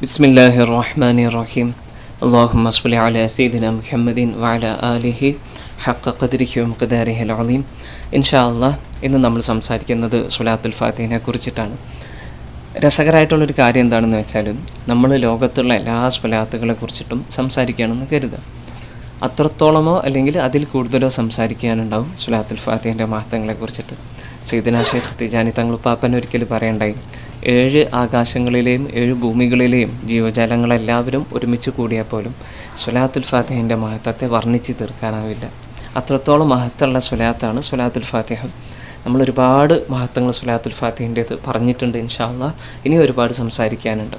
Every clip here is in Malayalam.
ബിസ്മില്ലാഹിർ റഹ്മാനിർ റഹീം. അല്ലാഹുമ്മ സ്വല്ലി അലാ സയ്യിദിനാ മുഹമ്മദിൻ വഅലാ ആലിഹി ഹഖ്ഖ ഖദ്രിഹി വമിഖ്ദാരിഹിൽ അളീം. ഇൻഷാ അല്ലാഹ് ഇന്ന് നമ്മൾ സംസാരിക്കുന്നത് സ്വലാത്തുൽ ഫാത്തിഹിനെ കുറിച്ചിട്ടാണ്. രസകരമായിട്ടുള്ളൊരു കാര്യം എന്താണെന്ന് വെച്ചാൽ, നമ്മൾ ലോകത്തുള്ള എല്ലാ സ്വലാത്തുകളെ കുറിച്ചിട്ടും സംസാരിക്കുകയാണെന്ന് കരുതുക. അത്രത്തോളമോ അല്ലെങ്കിൽ അതിൽ കൂടുതലോ സംസാരിക്കാനുണ്ടാവും സ്വലാത്തുൽ ഫാത്തിഹിൻ്റെ മഹത്വങ്ങളെ കുറിച്ചിട്ട്. സയ്യിദുനാ ശൈഖ് തിജാനി തങ്ങൾ ഉപ്പാപ്പൻ ഒരിക്കൽ പറയണ്ടായി, 7 ആകാശങ്ങളിലെയും 7 ഭൂമികളിലെയും ജീവജാലങ്ങളെല്ലാവരും ഒരുമിച്ച് കൂടിയാൽ പോലും സ്വലാത്തുൽ ഫാത്തിഹിൻ്റെ മഹത്വത്തെ വർണ്ണിച്ച് തീർക്കാനാവില്ല. അത്രത്തോളം മഹത്വമുള്ള സ്വലാത്താണ് സ്വലാത്തുൽ ഫാത്തിഹ. നമ്മൾ ഒരുപാട് മഹത്വങ്ങൾ സ്വലാത്തുൽ ഫാത്തിഹിൻ്റേത് പറഞ്ഞിട്ടുണ്ട്. ഇൻഷാ അല്ലാഹ് ഇനി ഒരുപാട് സംസാരിക്കാനുണ്ട്.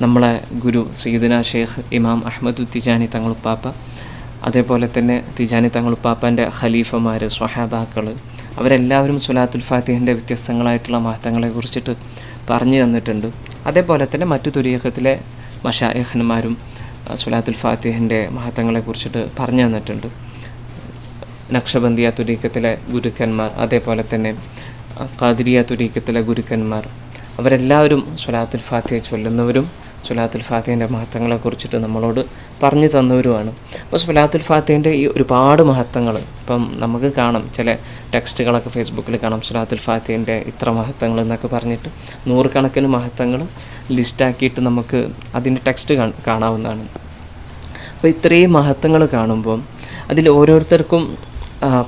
നമ്മളെ ഗുരു സയ്യിദുനാ ശൈഖ് ഇമാം അഹ്മദ് തിജാനി തങ്ങൾ ഉപ്പാപ്പ, അതേപോലെ തന്നെ തിജാനി തങ്ങൾ ഉപ്പാപ്പൻ്റെ ഖലീഫമാർ, സ്വഹാബാക്കൾ, അവരെല്ലാവരും സ്വലാത്തുൽ ഫാത്തിഹിൻ്റെ വ്യത്യസ്തങ്ങളായിട്ടുള്ള മഹത്വങ്ങളെ കുറിച്ചിട്ട് പറഞ്ഞു തന്നിട്ടുണ്ട്. അതേപോലെ തന്നെ മറ്റു തുരീഖത്തിലെ മശായിഖന്മാരും സ്വലാത്തുൽ ഫാത്തിഹിൻ്റെ മഹത്വങ്ങളെ കുറിച്ചിട്ട് പറഞ്ഞു തന്നിട്ടുണ്ട്. നക്ഷബന്ദിയ തുരീഖത്തിലെ ഗുരുക്കന്മാർ, അതേപോലെ തന്നെ ഖാദിരിയ തുരീഖത്തിലെ ഗുരുക്കന്മാർ, അവരെല്ലാവരും സ്വലാത്തുൽ ഫാത്തിഹ ചൊല്ലുന്നവരും സ്വലാത്തുൽ ഫാത്തിഹിൻ്റെ മഹത്വങ്ങളെ കുറിച്ചിട്ട് നമ്മളോട് പറഞ്ഞു തന്നവരുമാണ്. അപ്പോൾ സ്വലാത്തുൽ ഫാത്തിഹിൻ്റെ ഈ ഒരുപാട് മഹത്വങ്ങൾ ഇപ്പം നമുക്ക് കാണാം. ചില ടെക്സ്റ്റുകളൊക്കെ ഫേസ്ബുക്കിൽ കാണാം, സ്വലാത്തുൽ ഫാത്തിഹിൻ്റെ ഇത്ര മഹത്വങ്ങൾ എന്നൊക്കെ പറഞ്ഞിട്ട് 100 കണക്കിന് മഹത്വങ്ങൾ ലിസ്റ്റാക്കിയിട്ട് നമുക്ക് അതിൻ്റെ ടെക്സ്റ്റ് കാണാവുന്നതാണ്. അപ്പോൾ ഇത്രയും മഹത്വങ്ങൾ കാണുമ്പം അതിൽ ഓരോരുത്തർക്കും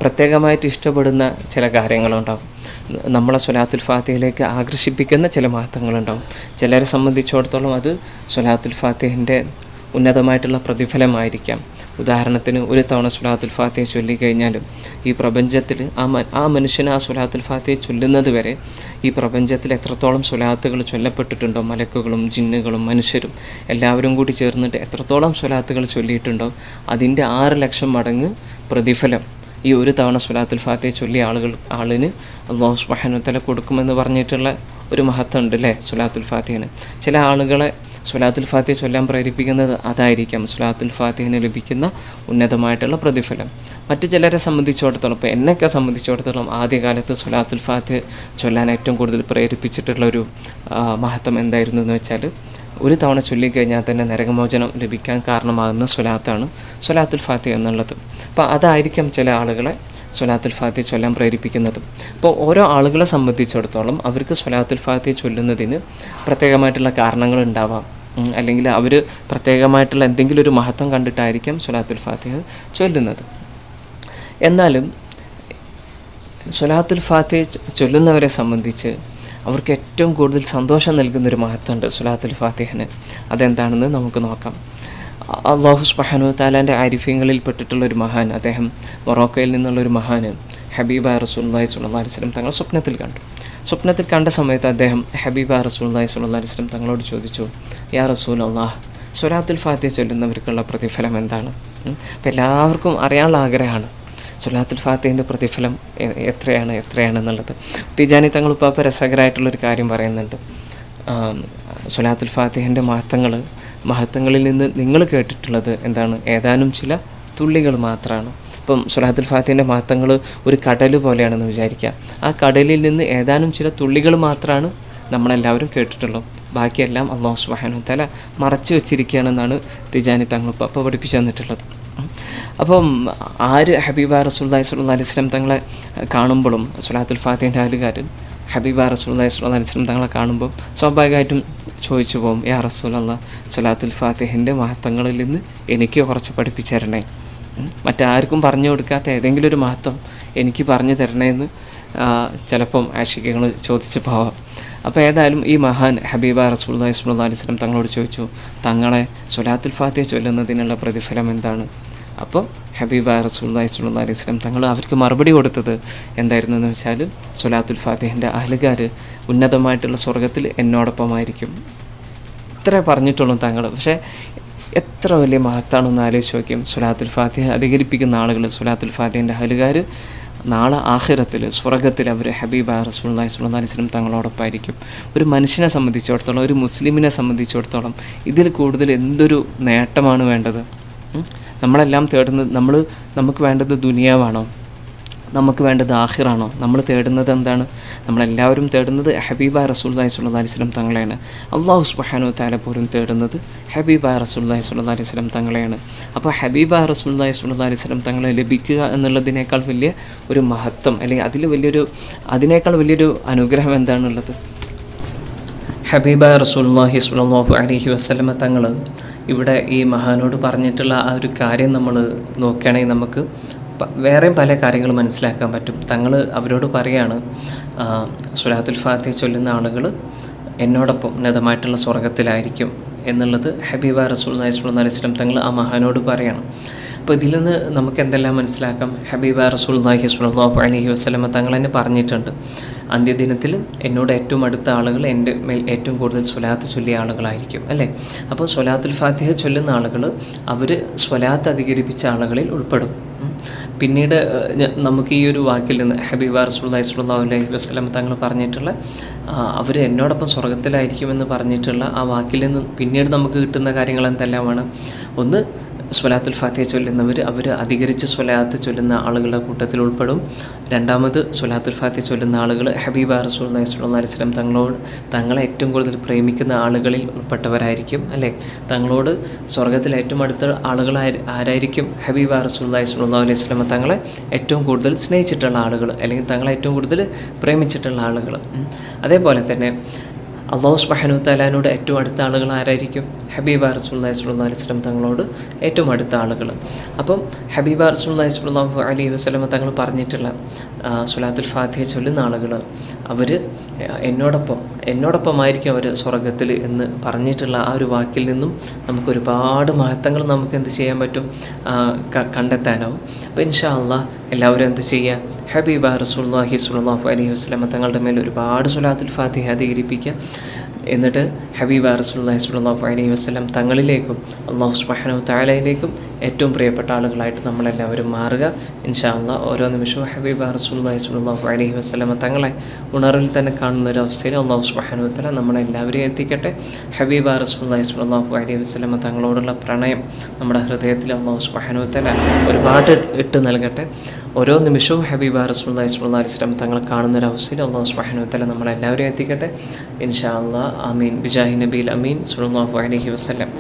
പ്രത്യേകമായിട്ട് ഇഷ്ടപ്പെടുന്ന ചില കാര്യങ്ങളുണ്ടാകും. നമ്മളെ സ്വലാത്തുൽ ഫാത്തിഹിലേക്ക് ആകർഷിപ്പിക്കുന്ന ചില മഹത്വങ്ങളുണ്ടാകും. ചിലരെ സംബന്ധിച്ചിടത്തോളം അത് സ്വലാത്തുൽ ഫാത്തിഹിൻ്റെ ഉന്നതമായിട്ടുള്ള പ്രതിഫലമായിരിക്കാം. ഉദാഹരണത്തിന്, ഒരു തവണ സ്വലാത്തുൽ ഫാത്തിഹ ചൊല്ലിക്കഴിഞ്ഞാലും ഈ പ്രപഞ്ചത്തിൽ ആ മനുഷ്യന് ആ സ്വലാത്തുൽ ഫാത്തിഹ ചൊല്ലുന്നത് വരെ ഈ പ്രപഞ്ചത്തിൽ എത്രത്തോളം സ്വലാത്തുകൾ ചൊല്ലപ്പെട്ടിട്ടുണ്ടോ, മലക്കുകളും ജിന്നുകളും മനുഷ്യരും എല്ലാവരും കൂടി ചേർന്നിട്ട് എത്രത്തോളം സ്വലാത്തുകൾ ചൊല്ലിയിട്ടുണ്ടോ അതിൻ്റെ 6 ലക്ഷം മടങ്ങ് പ്രതിഫലം ഈ ഒരു തവണ സ്വലാത്തുൽ ഫാത്തിഹ ചൊല്ലിയ ആളിന് അല്ലാഹു സുബ്ഹാനഹു വ തആല കൊടുക്കുമെന്ന് പറഞ്ഞിട്ടുള്ള ഒരു മഹത്വം ഉണ്ട് അല്ലേ സ്വലാത്തുൽ ഫാത്തിഹിന്. ചില ആളുകളെ സ്വലാത്തുൽ ഫാത്തിഹ ചൊല്ലാൻ പ്രേരിപ്പിക്കുന്നത് അതായിരിക്കാം, സ്വലാത്തുൽ ഫാത്തിഹിന് ലഭിക്കുന്ന ഉന്നതമായിട്ടുള്ള പ്രതിഫലം. മറ്റു ചിലരെ സംബന്ധിച്ചിടത്തോളം, ഇപ്പോൾ എന്നെയൊക്കെ സംബന്ധിച്ചിടത്തോളം ആദ്യകാലത്ത് സ്വലാത്തുൽ ഫാത്തിഹ ചൊല്ലാൻ ഏറ്റവും കൂടുതൽ പ്രേരിപ്പിച്ചിട്ടുള്ളൊരു മഹത്വം എന്തായിരുന്നു എന്ന് വെച്ചാൽ, ഒരു തവണ ചൊല്ലിക്കഴിഞ്ഞാൽ തന്നെ നരകമോചനം ലഭിക്കാൻ കാരണമാകുന്ന സ്വലാത്താണ് സ്വലാത്തുൽ ഫാത്തിഹ എന്നുള്ളത്. അപ്പോൾ അതായിരിക്കാം ചില ആളുകളെ സ്വലാത്തുൽ ഫാത്തിഹ ചൊല്ലാൻ പ്രേരിപ്പിക്കുന്നത്. അപ്പോൾ ഓരോ ആളുകളെ സംബന്ധിച്ചിടത്തോളം അവർക്ക് സ്വലാത്തുൽ ഫാത്തിഹ ചൊല്ലുന്നതിന് പ്രത്യേകമായിട്ടുള്ള കാരണങ്ങളുണ്ടാവാം, അല്ലെങ്കിൽ അവർ പ്രത്യേകമായിട്ടുള്ള എന്തെങ്കിലും ഒരു മഹത്വം കണ്ടിട്ടായിരിക്കാം സ്വലാത്തുൽ ഫാത്തിഹ ചൊല്ലുന്നത്. എന്നാലും സ്വലാത്തുൽ ഫാത്തിഹ ചൊല്ലുന്നവരെ സംബന്ധിച്ച് അവർക്ക് ഏറ്റവും കൂടുതൽ സന്തോഷം നൽകുന്നൊരു മഹത്വമുണ്ട് സ്വലാത്തുൽ ഫാത്തിഹിന്. അതെന്താണെന്ന് നമുക്ക് നോക്കാം. അല്ലാഹു സുബ്ഹാനഹു വ തആലയുടെ ആരിഫ്യങ്ങളിൽ പെട്ടിട്ടുള്ളൊരു മഹാൻ, അദ്ദേഹം മൊറോക്കോയിൽ നിന്നുള്ളൊരു മഹാൻ ഹബീബായ റസൂലുള്ളാഹി സ്വല്ലല്ലാഹു അലൈഹി വസല്ലം തങ്ങൾ സ്വപ്നത്തിൽ കണ്ട സമയത്ത് അദ്ദേഹം ഹബീബായ റസൂലുള്ളാഹി സ്വല്ലല്ലാഹു അലൈഹി വസല്ലം തങ്ങളോട് ചോദിച്ചു, യാ റസൂലല്ലാഹ്, സ്വലാത്തുൽ ഫാത്തിഹ ചൊല്ലുന്നവർക്കുള്ള പ്രതിഫലം എന്താണ്? അപ്പോൾ എല്ലാവർക്കും അറിയാനുള്ള ആഗ്രഹമാണ് സ്വലാത്തുൽ ഫാത്തിഹിൻ്റെ പ്രതിഫലം എത്രയാണെന്നുള്ളത്. തിജാനി തങ്ങൾ ഉപ്പാപ്പ രസകരമായിട്ടുള്ളൊരു കാര്യം പറയുന്നുണ്ട്. സ്വലാത്തുൽ ഫാത്തിഹിൻ്റെ മഹത്വങ്ങളിൽ നിന്ന് നിങ്ങൾ കേട്ടിട്ടുള്ളത് എന്താണ്? ഏതാനും ചില തുള്ളികൾ മാത്രമാണ്. ഇപ്പം സ്വലാത്തുൽ ഫാത്തിഹിൻ്റെ മഹത്വങ്ങൾ ഒരു കടൽ പോലെയാണെന്ന് വിചാരിക്കുക. ആ കടലിൽ നിന്ന് ഏതാനും ചില തുള്ളികൾ മാത്രമാണ് നമ്മളെല്ലാവരും കേട്ടിട്ടുള്ളൂ. ബാക്കിയെല്ലാം അല്ലാഹു സുബ്ഹാനഹു വ തആല മറച്ചു വെച്ചിരിക്കുകയാണെന്നാണ് തിജാനി തങ്ങൾ ഉപ്പാപ്പ പഠിപ്പിച്ചു തന്നിട്ടുള്ളത്. അപ്പം ആര് ഹബീബായ റസൂലുള്ളാഹി സ്വല്ലല്ലാഹു അലൈഹി വസല്ലം തങ്ങളെ കാണുമ്പോഴും, സ്വലാത്തുൽ ഫാത്തിഹിൻ്റെ അഹ്ലുകാർ ഹബീബായ റസൂലുള്ളാഹി സ്വല്ലല്ലാഹു അലൈഹി വസല്ലം തങ്ങളെ കാണുമ്പോൾ സ്വാഭാവികമായിട്ടും ചോദിച്ചു പോകും, യാ റസൂലല്ലാഹ്, സ്വലാത്തുൽ ഫാത്തിഹിൻ്റെ മഹത്വങ്ങളിൽ നിന്ന് എനിക്ക് കുറച്ച് പഠിപ്പിച്ചു തരണേ, മറ്റാർക്കും പറഞ്ഞു കൊടുക്കാത്ത ഏതെങ്കിലും ഒരു മഹത്വം എനിക്ക് പറഞ്ഞു തരണേന്ന് ചിലപ്പം ആശികകൾ ചോദിച്ചു പോവാം. അപ്പോൾ ഏതായാലും ഈ മഹാൻ ഹബീബായ റസൂലുള്ളാഹി സ്വല്ലല്ലാഹു അലൈഹി വസല്ലം തങ്ങളോട് ചോദിച്ചു, തങ്ങളെ സ്വലാത്തുൽ ഫാത്തിഹ ചൊല്ലുന്നതിനുള്ള പ്രതിഫലം എന്താണ്? അപ്പോൾ ഹബീബായ റസൂലുള്ളാഹി സ്വല്ലല്ലാഹു അലൈഹി വസല്ലം തങ്ങൾ അവർക്ക് മറുപടി കൊടുത്തത് എന്തായിരുന്നു എന്ന് വെച്ചാൽ, സ്വലാത്തുൽ ഫാത്തിഹിൻ്റെ അഹ്ലുകാർ ഉന്നതമായിട്ടുള്ള സ്വർഗ്ഗത്തിൽ എന്നോടൊപ്പമായിരിക്കും. ഇത്രേ പറഞ്ഞിട്ടുള്ളൂ തങ്ങൾ. പക്ഷേ എത്ര വലിയ മഹത്താണെന്ന് ആലോചിച്ച് നോക്കിയും. സ്വലാത്തുൽ ഫാത്തിഹ അധികരിപ്പിക്കുന്ന ആളുകൾ, സ്വലാത്തുൽ ഫാത്തിഹിൻ്റെ അഹ്ലുകാർ നാളെ ആഖിറത്തിൽ സ്വർഗ്ഗത്തിൽ അവർ ഹബീബായ റസൂലുള്ളാഹി സ്വല്ലല്ലാഹു അലൈഹി വസല്ലം തങ്ങളോടൊപ്പമായിരിക്കും. ഒരു മനുഷ്യനെ സംബന്ധിച്ചിടത്തോളം, ഒരു മുസ്ലിമിനെ സംബന്ധിച്ചിടത്തോളം ഇതിൽ കൂടുതൽ എന്തൊരു നേട്ടമാണ് വേണ്ടത്? നമ്മളെല്ലാം തേടുന്നത്, നമുക്ക് വേണ്ടത് ദുനിയാവാണോ? നമുക്ക് വേണ്ടത് ആഖിറാണോ? നമ്മൾ തേടുന്നത് എന്താണ്? നമ്മളെല്ലാവരും തേടുന്നത് ഹബീബായ റസൂലുള്ളാഹി സ്വല്ലല്ലാഹി അലൈഹി വസല്ലം തങ്ങളെയാണ്. അല്ലാഹു സുബ്ഹാനഹു വ തആല പോലും തേടുന്നത് ഹബീബായ റസൂലുള്ളാഹി സ്വല്ലല്ലാഹി അലൈഹി വസല്ലം തങ്ങളെയാണ്. അപ്പോൾ ഹബീബായ റസൂലുള്ളാഹി സ്വല്ലല്ലാഹി അലൈഹി വസല്ലം തങ്ങളെ ലഭിക്കുക എന്നുള്ളതിനേക്കാൾ വലിയ ഒരു മഹത്വം, അല്ലെങ്കിൽ അതിനേക്കാൾ വലിയൊരു അനുഗ്രഹം എന്താണുള്ളത്? ഹബീബായ റസൂലുള്ളാഹി സ്വല്ലല്ലാഹു അലൈഹി വസല്ലം തങ്ങൾ ഇവിടെ ഈ മഹാനോട് പറഞ്ഞിട്ടുള്ള ആ ഒരു കാര്യം നമ്മൾ നോക്കുകയാണെങ്കിൽ നമുക്ക് വേറെയും പല കാര്യങ്ങൾ മനസ്സിലാക്കാൻ പറ്റും. തങ്ങൾ അവരോട് പറയാണ്, സ്വലാത്തുൽ ഫാത്തിഹ ചൊല്ലുന്ന ആളുകൾ എന്നോടൊപ്പം ഉന്നതമായിട്ടുള്ള സ്വർഗത്തിലായിരിക്കും എന്നുള്ളത് ഹബീബായ റസൂലുള്ളാഹി സ്വല്ലല്ലാഹി അലൈഹി വസല്ലം തങ്ങൾ ആ മഹാനോട് പറയാണ്. അപ്പോൾ ഇതിൽ നിന്ന് നമുക്ക് എന്തെല്ലാം മനസ്സിലാക്കാം? ഹബീബായ റസൂലുള്ളാഹി സ്വല്ലല്ലാഹു അലൈഹി വസല്ലം തങ്ങൾ തന്നെ പറഞ്ഞിട്ടുണ്ട്, അന്ത്യദിനത്തിൽ എന്നോട് ഏറ്റവും അടുത്ത ആളുകൾ എൻ്റെ മേൽ ഏറ്റവും കൂടുതൽ സ്വലാത്ത് ചൊല്ലിയ ആളുകളായിരിക്കും, അല്ലേ? അപ്പോൾ സ്വലാത്തുൽ ഫാത്തിഹ ചൊല്ലുന്ന ആളുകൾ അവർ സ്വലാത്ത് അധികരിപ്പിച്ച ആളുകളിൽ ഉൾപ്പെടും. പിന്നീട് നമുക്ക് ഈ ഒരു വാക്കിൽ നിന്ന് ഹബീബ റസൂലുള്ളാഹി സ്വല്ലല്ലാഹു അലൈഹി വസല്ലം തങ്ങൾ പറഞ്ഞിട്ടുള്ള അവർ എന്നോടൊപ്പം സ്വർഗത്തിലായിരിക്കുമെന്ന് പറഞ്ഞിട്ടുള്ള ആ വാക്കിൽ നിന്ന് പിന്നീട് നമുക്ക് കിട്ടുന്ന കാര്യങ്ങൾ എന്തെല്ലാമാണ്? ഒന്ന്, സ്വലാത്തുൽ ഫാത്തിഹ ചൊല്ലുന്നവർ അവർ അധികരിച്ച് സ്വലാത്ത് ചൊല്ലുന്ന ആളുകളുടെ കൂട്ടത്തിൽ ഉൾപ്പെടും. രണ്ടാമത്, സ്വലാത്തുൽ ഫാത്തിഹ ചൊല്ലുന്ന ആളുകൾ ഹബീബ റസൂലുള്ളാഹി സ്വല്ലല്ലാഹി അലൈഹി വസല്ലം തങ്ങളെ ഏറ്റവും കൂടുതൽ പ്രേമിക്കുന്ന ആളുകളിൽ ഉൾപ്പെട്ടവരായിരിക്കും, അല്ലേ? തങ്ങളോട് സ്വർഗത്തിൽ ഏറ്റവും അടുത്ത ആളുകൾ ആരായിരിക്കും? ഹബീബ റസൂലുള്ളാഹി സ്വല്ലല്ലാഹി അലൈഹി വസല്ലം തങ്ങളെ ഏറ്റവും കൂടുതൽ സ്നേഹിച്ചിട്ടുള്ള ആളുകൾ, അല്ലെങ്കിൽ തങ്ങളെ ഏറ്റവും കൂടുതൽ പ്രേമിച്ചിട്ടുള്ള ആളുകൾ. അതേപോലെ തന്നെ അല്ലാഹു സുബ്ഹാനഹു വ തആലയോട് ഏറ്റവും അടുത്ത ആളുകൾ ആരായിരിക്കും? ഹബീബ റസൂലുള്ളാഹി സ്വല്ലല്ലാഹി അലൈഹി വസല്ലം തങ്ങളോട് ഏറ്റവും അടുത്ത ആളുകൾ. അപ്പം ഹബീബ റസൂലുള്ളാഹി സ്വല്ലല്ലാഹു അലൈഹി വസല്ലം തങ്ങൾ പറഞ്ഞിട്ടുള്ള സ്വലാത്തുൽ ഫാത്തിഹ ചൊല്ലുന്ന ആളുകൾ അവർ എന്നോടൊപ്പമായിരിക്കും അവർ സ്വർഗത്തിൽ എന്ന് പറഞ്ഞിട്ടുള്ള ആ ഒരു വാക്കിൽ നിന്നും നമുക്കൊരുപാട് മഹത്വങ്ങൾ നമുക്ക് എന്ത് ചെയ്യാൻ പറ്റും? കണ്ടെത്താനാവും. അപ്പോൾ ഇൻഷാ അല്ലാഹ് എല്ലാവരും എന്ത് ചെയ്യുക? ഹബീബ റസൂലുള്ളാഹി സ്വല്ലല്ലാഹു അലൈഹി വസല്ലം തങ്ങളുടെ മേൽ ഒരുപാട് സ്വലാത്തുൽ ഫാത്തിഹ അധികരിപ്പിക്കുക. എന്നിട്ട് ഹബീബ റസൂലുള്ളാഹി സ്വല്ലല്ലാഹു അലൈഹി വസല്ലം തങ്ങളിലേക്കും അല്ലാഹു സുബ്ഹാനഹു വ തആലയിലേക്കും ഏറ്റവും പ്രിയപ്പെട്ട ആളുകളായിട്ട് നമ്മളെല്ലാവരും മാറുക. ഇൻഷാ അല്ലാഹ് ഓരോ നിമിഷവും ഹബീബ റസൂലുള്ളാഹി സ്വല്ലല്ലാഹു അലൈഹി വസല്ലം തങ്ങളെ ഉണർവിൽ തന്നെ കാണുന്ന ഒരു അവസ്ഥയിൽ അല്ലാഹു സുബ്ഹാനഹു വ തആല നമ്മളെല്ലാവരെയും എത്തിക്കട്ടെ. ഹബീബ റസൂലുള്ളാഹി സ്വല്ലല്ലാഹു അലൈഹി വസല്ലം തങ്ങളോടുള്ള പ്രണയം നമ്മുടെ ഹൃദയത്തിൽ അല്ലാഹു സുബ്ഹാനഹു വ തആല ഒരുപാട് ഇട്ട് നൽകട്ടെ. ഓരോ നിമിഷവും ഹബീബ റസൂലുള്ളാഹി സ്വല്ലല്ലാഹു അലൈഹി വസല്ലം തങ്ങളെ കാണുന്ന ഒരു അവസ്ഥയിൽ അല്ലാഹു സുബ്ഹാനഹു വ തആല നമ്മളെല്ലാവരെയും എത്തിക്കട്ടെ. ഇൻഷാ അല്ലാഹ്. ആമീൻ. ബിജാഹി നബിയിൽ അമീൻ സ്വല്ലല്ലാഹു അലൈഹി വസല്ലം.